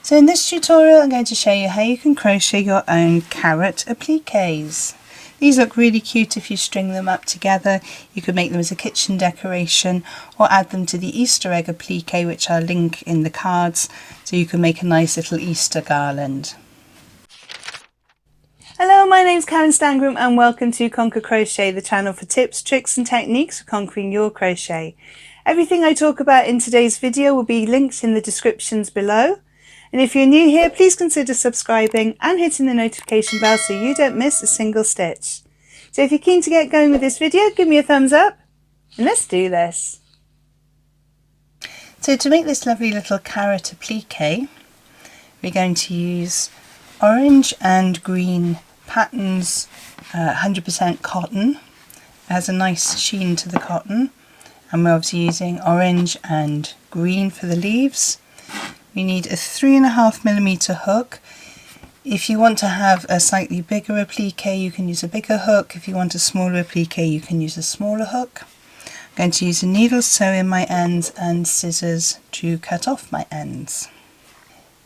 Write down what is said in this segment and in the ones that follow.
So in this tutorial I'm going to show you how you can crochet your own carrot appliques. These look really cute if you string them up together. You could make them as a kitchen decoration or add them to the Easter egg applique, which I'll link in the cards, so you can make a nice little Easter garland. Hello, my name's Karen Stangram and welcome to Conquer Crochet, the channel for tips, tricks and techniques for conquering your crochet. Everything I talk about in today's video will be linked in the descriptions below. And if you're new here, please consider subscribing and hitting the notification bell so you don't miss a single stitch. So if you're keen to get going with this video, give me a thumbs up and let's do this. So to make this lovely little carrot applique, we're going to use orange and green patterns, 100% cotton. It has a nice sheen to the cotton, and we're obviously using orange and green for the leaves. We need a 3.5mm hook. If you want to have a slightly bigger applique, you can use a bigger hook. If you want a smaller applique, you can use a smaller hook. I'm going to use a needle sew in my ends and scissors to cut off my ends.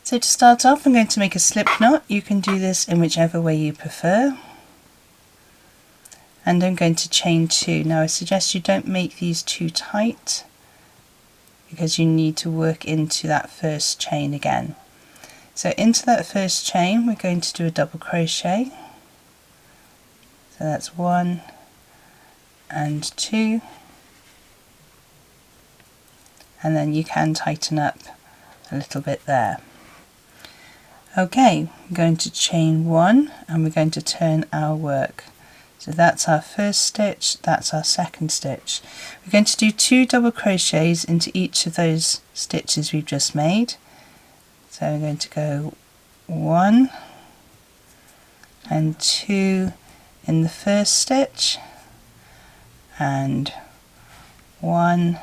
So to start off, I'm going to make a slip knot. You can do this in whichever way you prefer. And I'm going to chain 2. Now I suggest you don't make these too tight, because you need to work into that first chain again. So into that first chain we're going to do a double crochet. So that's 1 and 2, and then you can tighten up a little bit there. Okay, we're going to chain 1 and we're going to turn our work. So that's our first stitch, that's our second stitch. We're going to do 2 double crochets into each of those stitches we've just made. So we're going to go 1 and 2 in the first stitch, and 1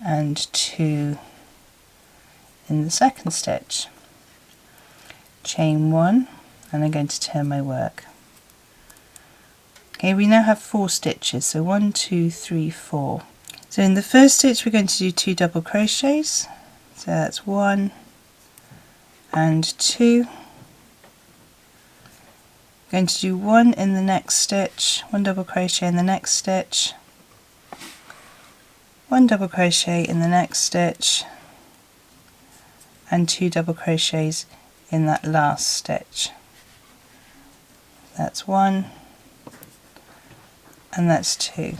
and 2 in the second stitch. Chain 1, and I'm going to turn my work. Okay, we now have 4 stitches, so 1, 2, 3, 4. So in the first stitch we're going to do 2 double crochets, so that's 1 and 2. Going to do 1 in the next stitch, 1 double crochet in the next stitch, 1 double crochet in the next stitch, and 2 double crochets in that last stitch. That's 1 and that's 2.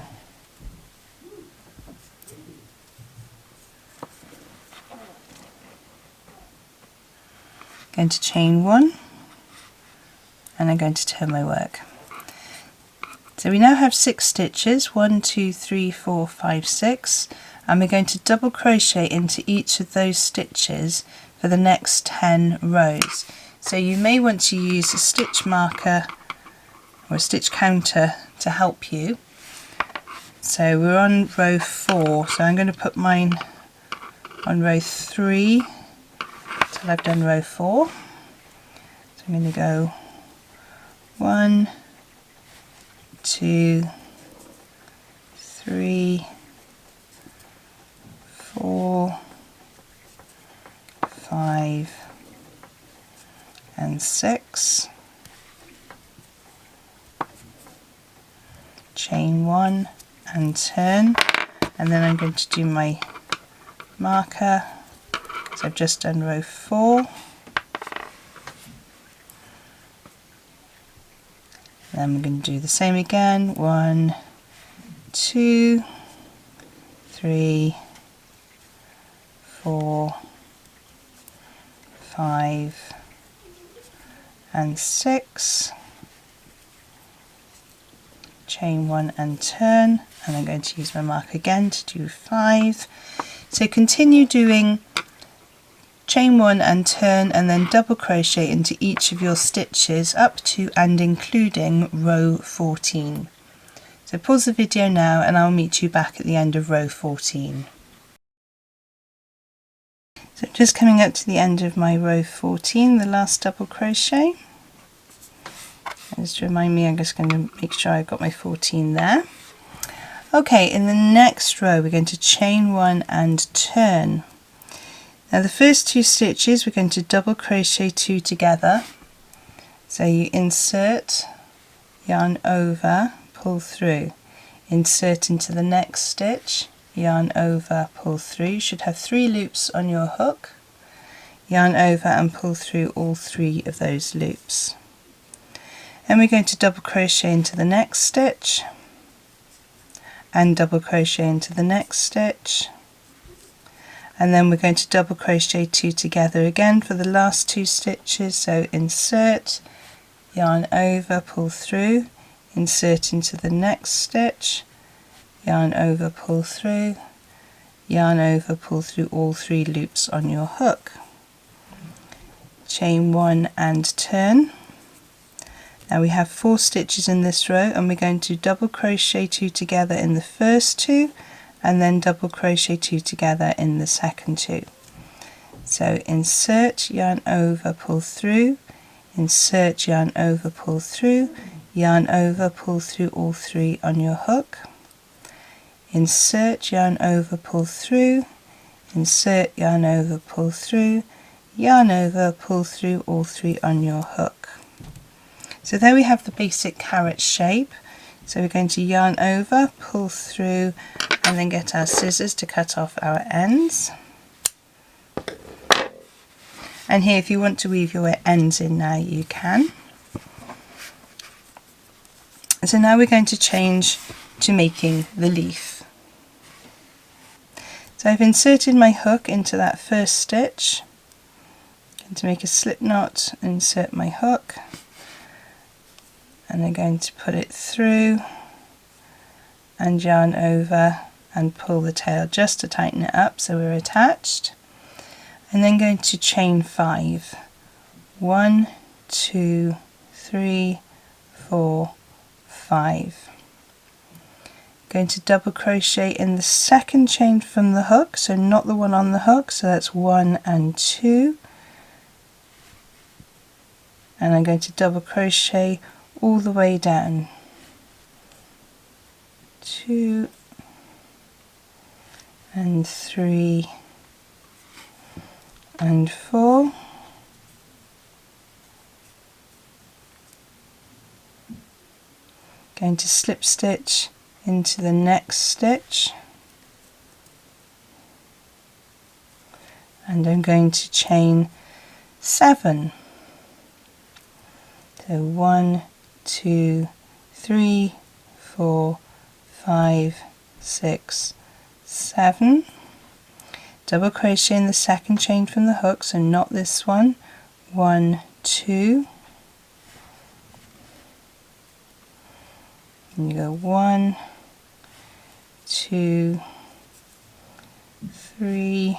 Going to chain 1 and I'm going to turn my work. So we now have 6 stitches, 1, 2, 3, 4, 5, 6, and we're going to double crochet into each of those stitches for the next 10 rows. So you may want to use a stitch marker or a stitch counter to help you. So we're on row 4, so I'm going to put mine on row 3 till I've done row 4. So I'm going to go 1, 2, 3, 4, 5 and 6. Chain 1 and turn, and then I'm going to do my marker because I've just done row 4. Then we're going to do the same again, 1, 2, 3, 4, 5 and 6. Chain 1 and turn, and I'm going to use my mark again to do 5. So continue doing chain 1 and turn, and then double crochet into each of your stitches up to and including row 14. So pause the video now and I'll meet you back at the end of row 14. So just coming up to the end of my row 14, the last double crochet. Just to remind me, I'm just going to make sure I've got my 14 there. Okay, in the next row we're going to chain 1 and turn. Now the first 2 stitches we're going to double crochet 2 together. So you insert, yarn over, pull through, insert into the next stitch, yarn over, pull through. You should have 3 loops on your hook. Yarn over and pull through all 3 of those loops. And we're going to double crochet into the next stitch and double crochet into the next stitch, and then we're going to double crochet 2 together again for the last 2 stitches. So insert, yarn over, pull through, insert into the next stitch, yarn over, pull through, yarn over, pull through all 3 loops on your hook. Chain 1 and turn. Now we have 4 stitches in this row, and we're going to double crochet 2 together in the first 2 and then double crochet 2 together in the second 2. So insert, yarn over, pull through, insert, yarn over, pull through, yarn over, pull through all 3 on your hook, insert, yarn over, pull through, insert, yarn over, pull through, yarn over, pull through all 3 on your hook. So there we have the basic carrot shape. So we're going to yarn over, pull through, and then get our scissors to cut off our ends. And here, if you want to weave your ends in now, you can. So now we're going to change to making the leaf. So I've inserted my hook into that first stitch. I'm going to make a slip knot, insert my hook, and I'm going to put it through and yarn over and pull the tail just to tighten it up so we're attached, and then going to chain 5. 1, 2, 3, 4, 5. Going to double crochet in the second chain from the hook, so not the one on the hook, so that's 1 and 2, and I'm going to double crochet all the way down. 2 and 3 and 4. Going to slip stitch into the next stitch, and I'm going to chain 7. So 1, 2, 3, 4, 5, 6, 7. Double crochet in the second chain from the hook, so not this one. 1, 2. And you go 1, 2, 3,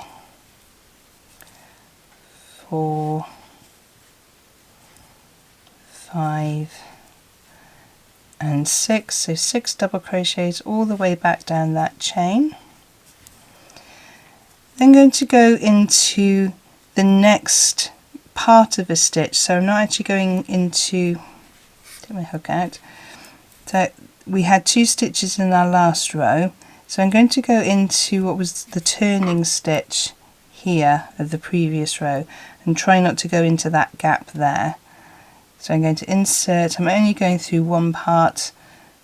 4, 5 and 6, so 6 double crochets all the way back down that chain. Then going to go into the next part of a stitch, so I'm not actually going into, take my hook out, so we had 2 stitches in our last row, so I'm going to go into what was the turning stitch here of the previous row and try not to go into that gap there. So I'm going to insert, I'm only going through one part,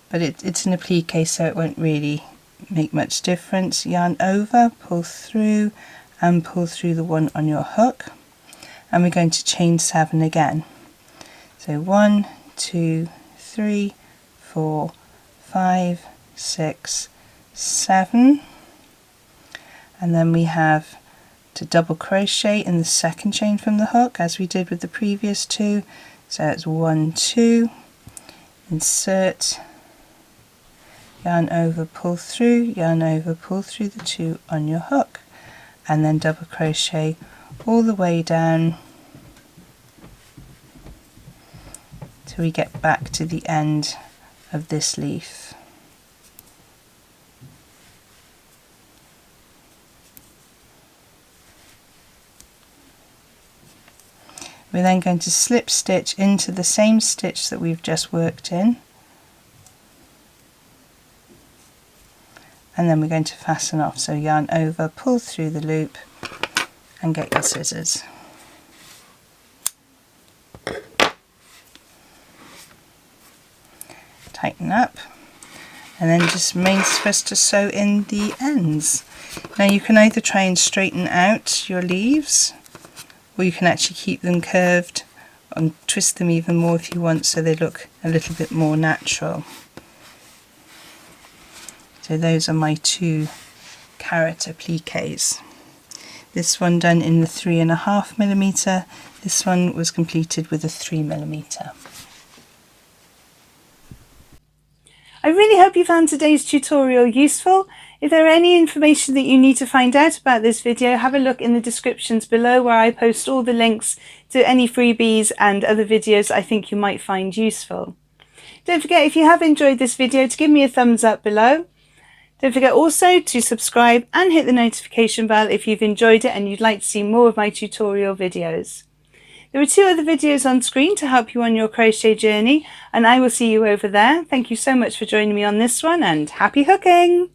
but it's an applique, so it won't really make much difference. Yarn over, pull through, and pull through the one on your hook, and we're going to chain 7 again. So 1, 2, 3, 4, 5, 6, 7, and then we have to double crochet in the second chain from the hook as we did with the previous 2. So it's 1, 2, insert, yarn over, pull through, yarn over, pull through the 2 on your hook, and then double crochet all the way down till we get back to the end of this leaf. We're then going to slip stitch into the same stitch that we've just worked in, and then we're going to fasten off. So yarn over, pull through the loop, and get your scissors. Tighten up, and then just remains for us to sew in the ends. Now you can either try and straighten out your leaves, or you can actually keep them curved and twist them even more if you want, so they look a little bit more natural. So those are my 2 carrot appliques. This one done in the 3.5mm, this one was completed with a 3mm. I really hope you found today's tutorial useful. If there are any information that you need to find out about this video, have a look in the descriptions below where I post all the links to any freebies and other videos I think you might find useful. Don't forget, if you have enjoyed this video, to give me a thumbs up below. Don't forget also to subscribe and hit the notification bell if you've enjoyed it and you'd like to see more of my tutorial videos. There are 2 other videos on screen to help you on your crochet journey, and I will see you over there. Thank you so much for joining me on this one, and happy hooking!